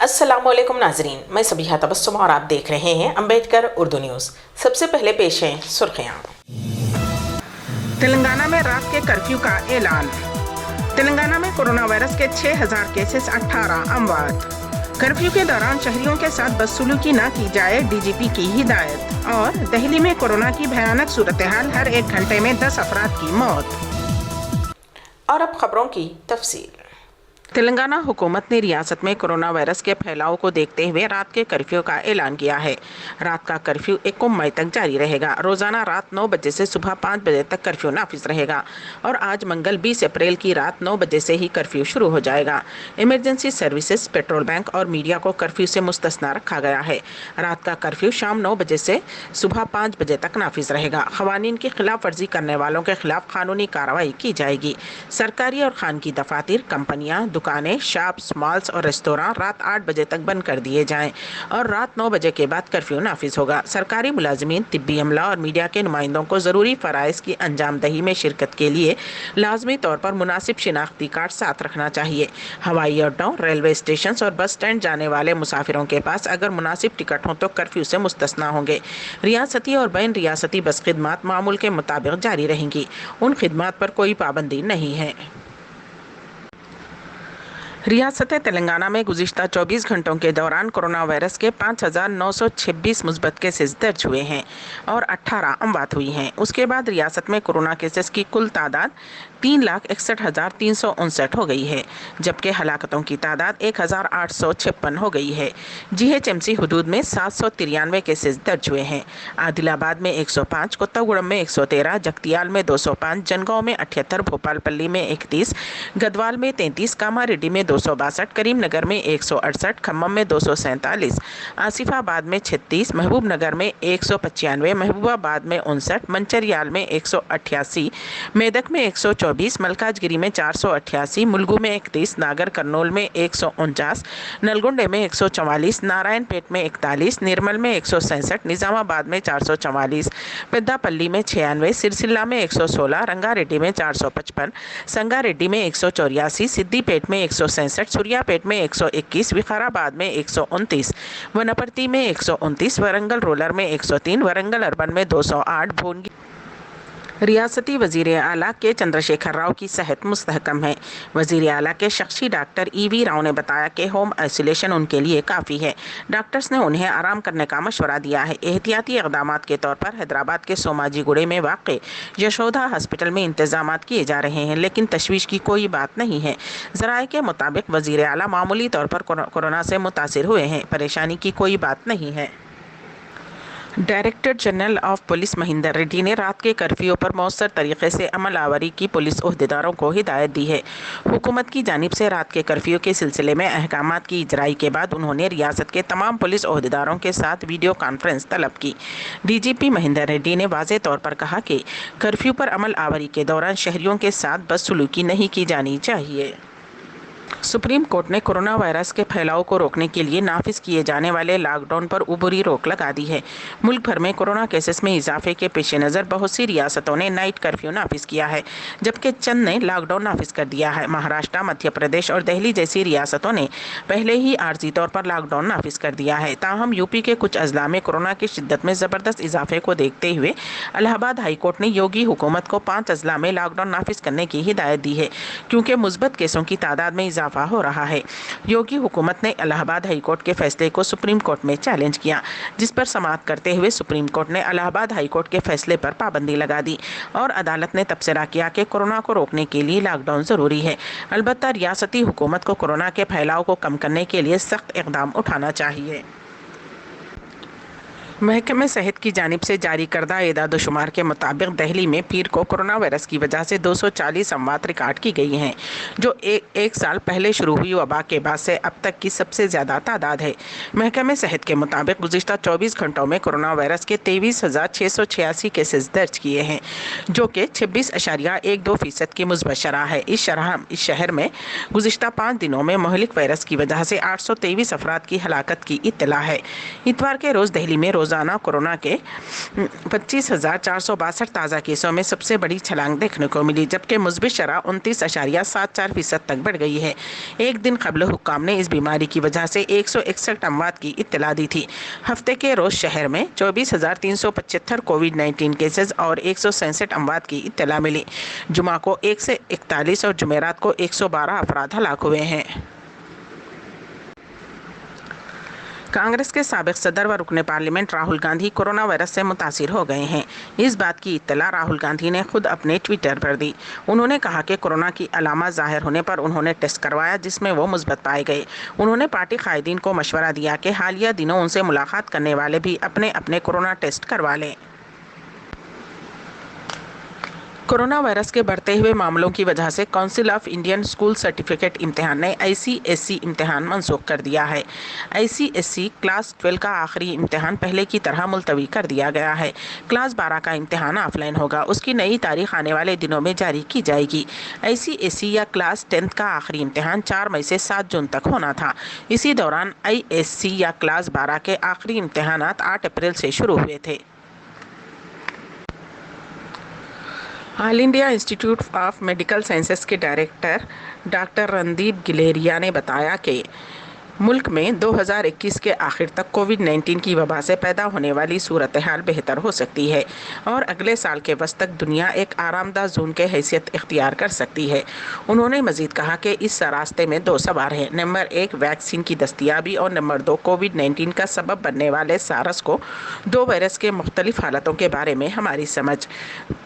अस्सलाम वालेकुम नाजरीन, मैं सबिहा तबस्सुम और आप देख रहे हैं अम्बेडकर उर्दू न्यूज़। सबसे पहले पेश हैं सुर्खियाँ। तेलंगाना में रात के कर्फ्यू का ऐलान। तेलंगाना में कोरोना वायरस के 6000 केसेस, 18 अमवात। कर्फ्यू के दौरान शहरियों के साथ बदसलूकी न की जाए, डीजीपी की हिदायत। और दिल्ली में कोरोना की भयानक सूरत हाल, हर 1 घंटे में 10 अफराद की मौत। और अब खबरों की तफसील। तेलंगाना हुकूमत ने रियासत में कोरोना वायरस के फैलाव को देखते हुए रात के कर्फ्यू का ऐलान किया है। रात का कर्फ्यू 1 मई तक जारी रहेगा। रोजाना रात 9 बजे से सुबह 5 बजे तक कर्फ्यू नाफिज रहेगा और आज मंगल 20 अप्रैल की रात 9 बजे से ही कर्फ्यू शुरू हो जाएगा। इमरजेंसी सर्विसेज, पेट्रोल बैंक और मीडिया को कर्फ्यू से मुस्तस्ना रखा गया है। रात का कर्फ्यू शाम 9 बजे से सुबह 5 बजे तक नाफिज रहेगा। खवानीन की खिलाफ वर्जी करने वालों के खिलाफ कानूनी कार्रवाई की जाएगी। सरकारी और खानगी दफातर, कंपनियां, दुकानें, शॉप्स, मॉल्स और रेस्तोरां रात 8 बजे तक बंद कर दिए जाएं और रात 9 बजे के बाद कर्फ्यू नाफिज होगा। सरकारी मुलाजिमीन, तिब्बी अमला और मीडिया के नुमाइंदों को ज़रूरी फ़राइज़ की अंजामदही में शिरकत के लिए लाजमी तौर पर मुनासिब शिनाख्ती कार्ड साथ रखना चाहिए। हवाई अड्डों, रेलवे स्टेशन और बस स्टैंड जाने वाले मुसाफिरों के पास अगर मुनासिब टिकट हों तो कर्फ्यू से मुस्तस्ना होंगे। रियासती और बैन रियासती बस खिदमात मामूल के मुताबिक जारी रहेंगी। उन खिदमात पर कोई पाबंदी नहीं है। रियासत तेलंगाना में गुज़िश्ता 24 घंटों के दौरान कोरोना वायरस के 5926 मुस्बत केसेस दर्ज हुए हैं और 18 अमवात हुई हैं। उसके बाद रियासत में कोरोना केसेस की कुल तादाद 3,61,359 हो गई है, जबकि हलाकतों की तादाद 1,856 हो गई है। जीएचएमसी हुदूद में 793 केसेस दर्ज हुए हैं। आदिलाबाद में 105, कोत्तागुड़म में 113, जगतियाल में 205, जनगांव में 78, भोपालपल्ली में 31, गदवाल में 33, कामारेड्डी में 262, करीमनगर में 168, खम्मम में 247, आसिफाबाद में 36, महबूबनगर में 195, महबूबाबाद में 59, मंचरियाल में 188, मेदक में 124, मलकाजगिरी में 488, मुलगू में 31, नागर कर्नूल में 149, नलगुंडे में 144, नारायणपेट में 41, निर्मल में 167, निजामाबाद में 444, पेद्दापल्ली में 96, सिरसिल्ला में 116, रंगारेड्डी में 455, संगारेड्डी में 184, सिद्दीपेट में 167, सूर्यापेट में 121, विकाराबाद में 129, वनपर्ती में 129, वरंगल रूरल में 103, वरंगल अर्बन में 208, भोनगी। रियासती वज़ीर आला के चंद्रशेखर राव की सेहत मुस्तहकम है। वज़ीर आला के शख्सी डॉक्टर ईवी राव ने बताया कि होम आइसोलेशन उनके लिए काफ़ी है। डॉक्टर्स ने उन्हें आराम करने का मशवरा दिया है। एहतियाती इक़दामात के तौर पर हैदराबाद के सोमाजीगुड़े में वाक़ यशोदा हॉस्पिटल में इंतजामात किए जा रहे हैं, लेकिन तशवीश की कोई बात नहीं है। ज़राए के मुताबिक वज़ीर आला मामूली तौर पर कोरोना से मुतासिर हुए हैं, परेशानी की कोई बात नहीं है। Director general of police Mahinder Reddy ने रात के कर्फ्यू पर मौसर तरीके से अमल आवरी की पुलिस ओहदेदारों को हिदायत दी है। हुकूमत की जानिब से रात के कर्फ्यू के सिलसिले में अहकामात की इजराई के बाद उन्होंने रियासत के तमाम पुलिस ओहदेदारों के साथ वीडियो कॉन्फ्रेंस तलब की। डीजीपी महिंदर रेड्डी ने वाज़े तौर पर कहा कि कर्फ्यू पर अमल आवरी के दौरान शहरियों के साथ बदसलूकी नहीं की जानी चाहिए। सुप्रीम कोर्ट ने कोरोना वायरस के फैलाव को रोकने के लिए नाफिज किए जाने वाले लॉकडाउन पर उबूरी रोक लगा दी है। मुल्क भर में कोरोना केसेस में इजाफे के पेश नज़र बहुत सी रियासतों ने नाइट कर्फ्यू नाफिज किया है, जबकि चंद ने लॉकडाउन नाफिज कर दिया है। महाराष्ट्र, मध्य प्रदेश और दिल्ली जैसी रियासतों ने पहले ही आर्जी तौर पर लॉकडाउन नाफिज कर दिया है। ताहम यूपी के कुछ अजला में कोरोना की शिद्दत में ज़बरदस्त इजाफे को देखते हुए इलाहाबाद हाई कोर्ट ने योगी हुकूमत को 5 अजला में लॉकडाउन नाफिज करने की हिदायत दी है, क्योंकि मुस्बत केसों की तादाद में इजाफा हो रहा है। योगी हुकूमत ने इलाहाबाद हाई कोर्ट के फैसले को सुप्रीम कोर्ट में चैलेंज किया, जिस पर समाअत करते हुए सुप्रीम कोर्ट ने इलाहाबाद हाई कोर्ट के फैसले पर पाबंदी लगा दी और अदालत ने तबसरा किया कि कोरोना को रोकने के लिए लॉकडाउन ज़रूरी है। अलबत्ता रियासती हुकूमत को कोरोना के फैलाव को कम करने के लिए सख्त इक़दाम उठाना चाहिए। महकमे सेहत की जानिब से जारी करदा एदाद-ओ-शुमार के मुताबिक दिल्ली में पीर को कोरोना वायरस की वजह से 240 अमवात रिकॉर्ड की गई हैं, जो एक साल पहले शुरू हुई वबा के बाद से अब तक की सबसे ज़्यादा तादाद है। महकमे सेहत के मुताबिक गुज़िश्ता 24 घंटों में कोरोना वायरस के 23,686 केसेस दर्ज किए हैं, जो कि 26.12% की मुस्बत शरह है। इस शहर में गुज़िश्ता 5 दिनों में महलिक वायरस की वजह से 823 अफराद की हलाकत की इत्तला है। इतवार के रोज़ दिल्ली में रोज़ रोज़ाना कोरोना के 25,462 ताज़ा केसों में सबसे बड़ी छलांग देखने को मिली, जबकि मुस्बित शरह 29.74% तक बढ़ गई है। एक दिन कबल हुक्काम ने इस बीमारी की वजह से 161 अमवात की इत्तला दी थी। हफ्ते के रोज़ शहर में 24,375 कोविड-19 केसेस और 167 अमवात की इत्तला मिली। जुमा को 1 से 41 और जुमेरात को 112 अफराद हलाक हुए हैं। कांग्रेस के साबिक सदर व रुकने parliament Rahul Gandhi corona virus से मुतासिर हो गए हैं। इस बात की इत्तला राहुल गांधी ने खुद अपने ट्विटर पर दी। उन्होंने कहा कि कोरोना की अलामत ज़ाहिर होने पर उन्होंने टेस्ट करवाया, जिसमें वो मुस्बत पाए गए। उन्होंने पार्टी कायदीन को मशवरा दिया कि हालिया दिनों उनसे मुलाकात करने वाले भी अपने अपने कोरोना टेस्ट करवा लें। कोरोना वायरस के बढ़ते हुए मामलों की वजह से council of Indian school certificate इम्तिहान ने ICSE इम्तिहान मनसूख कर दिया है। ICSE क्लास 12 का आखिरी इम्तिहान पहले की तरह मुलतवी कर दिया गया है। क्लास 12 का इम्तिहान ऑफलाइन होगा। उसकी नई तारीख आने वाले दिनों में जारी की जाएगी। ICSE या क्लास 10 का आखिरी इम्तिहान 4 मई से 7 जून तक होना था। इसी दौरान ISC या क्लास 12 के आखिरी इम्तिहान 8 अप्रैल से शुरू हुए थे। All India institute of medical sciences के डायरेक्टर डॉक्टर रणदीप गिलेरिया ने बताया कि मुल्क में 2021 के आखिर तक कोविड-19 की वबा से पैदा होने वाली सूरत हाल बेहतर हो सकती है और अगले साल के वस्त तक दुनिया एक आरामदा जोन के हैसियत इख्तियार कर सकती है। उन्होंने मजीद कहा कि इस रास्ते में 2 सवार हैं। नंबर 1 वैक्सीन की दस्तियाबी और नंबर 2 कोविड-19 का सबब बनने वाले सारस को 2 वायरस के मुख्तलिफ हालतों के बारे में हमारी समझ।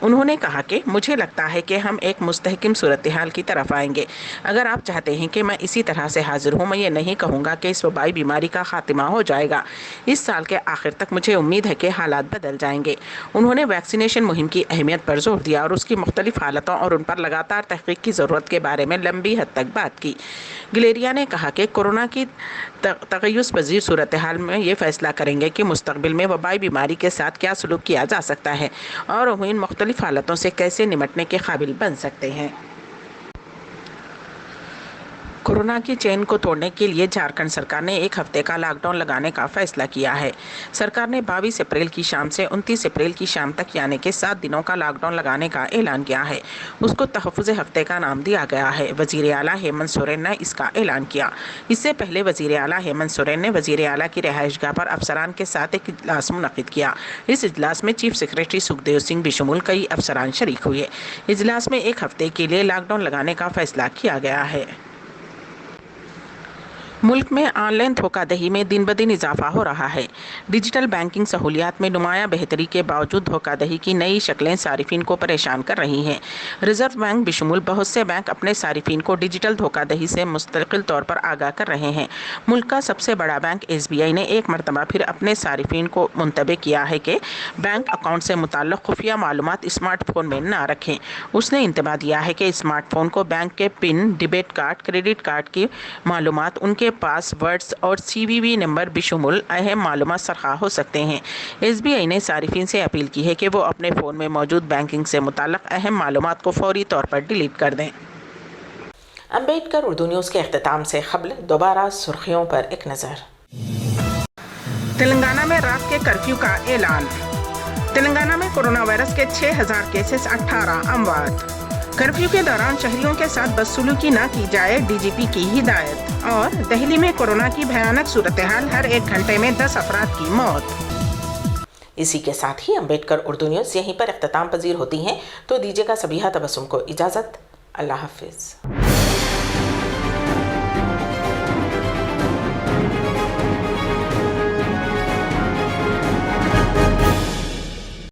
उन्होंने कहा कि मुझे लगता है कि हम एक मुस्तहकम सूरत हाल की तरफ आएंगे। अगर आप चाहते हैं कि मैं इसी तरह से हाजिर हूँ, मैं ये नहीं कहूँगा कि इस वबाई बीमारी का खात्मा हो जाएगा। इस साल के आखिर तक मुझे उम्मीद है कि हालात बदल जाएंगे। उन्होंने वैक्सीनेशन मुहिम की अहमियत पर जोर दिया और उसकी मुख्तलिफ हालतों और उन पर लगातार तहकीक की ज़रूरत के बारे में लंबी हद तक बात की। गिलेरिया ने कहा कि कोरोना की तगय्युस पजीर सूरत हाल में ये फैसला करेंगे कि मुस्तकबिल में वबाई बीमारी के साथ क्या सलूक किया जा सकता है और वो इन मुख्तलिफ हालतों से कैसे निमटने के काबिल बन सकते हैं। कोरोना की चेन को तोड़ने के लिए झारखंड सरकार ने 1 हफ्ते का लॉकडाउन लगाने का फैसला किया है। सरकार ने 22 अप्रैल की शाम से 29 अप्रैल की शाम तक यानी कि 7 दिनों का लॉकडाउन लगाने का ऐलान किया है। उसको तहफ़्फ़ुज़ हफ्ते का नाम दिया गया है। वज़ीर आला हेमंत सोरेन ने इसका ऐलान किया। इससे पहले वज़ीर आला हेमंत सोरेन ने वज़ीर आला की रिहाइशगाह पर अफसरान के साथ एक इजलास मुनक़िद किया। इस इजलास में चीफ सेक्रेटरी सुखदेव सिंह बिशमुल कई अफसरान शरीक हुए। इजलास में 1 हफ्ते के लिए लॉकडाउन लगाने का फैसला किया गया है। मुल्क में ऑनलाइन धोखाधड़ी में दिन ब दिन इजाफा हो रहा है। डिजिटल बैंकिंग सहूलियात में नुमायां बेहतरी के बावजूद धोखाधड़ी की नई शक्लें सारिफिन को परेशान कर रही हैं। रिजर्व बैंक बिशमुल बहुत से बैंक अपने सारिफिन को डिजिटल धोखाधड़ी से मुस्तकिल तौर पर आगाह कर रहे हैं। मुल्क का सबसे बड़ा बैंक SBI ने एक मरतबा फिर अपने सारिफिन को मुंतबे किया है कि बैंक अकाउंट से मुताल्लिक़ खुफिया मालूमात स्मार्टफोन में न रखें। उसने इंतबा दिया है कि स्मार्टफोन को बैंक के pin, debit card, credit card की मालूमात, उनके पासवर्ड्स और CVV नंबर बिशुमुल अहम मालूमात सरखा हो सकते हैं। SBI ने सारिफिन से अपील की है कि वो अपने फ़ोन में मौजूद बैंकिंग से मुताल्लिक़ अहम मालूमात को फौरी तौर पर डिलीट कर दें। अम्बेडकर उर्दू न्यूज़ के अख्तिताम से क़ब्ल दोबारा सुर्खियों पर एक नज़र। तेलंगाना में रात के कर्फ्यू का ऐलान। तेलंगाना में कोरोना वायरस के 6,000 केसेस, 18 अमवात। कर्फ्यू के दौरान शहरियों के साथ बदसलूकी न की जाए, DGP की हिदायत। और दिल्ली में कोरोना की भयानक सूरत हाल, हर 1 घंटे में 10 अफराद की मौत। इसी के साथ ही अम्बेडकर उर्दू न्यूज़ यहीं पर अख्तिताम पजीर होती हैं। तो दीजिएगा सबीहा तबस्सुम को इजाज़त। अल्लाह हाफिज़।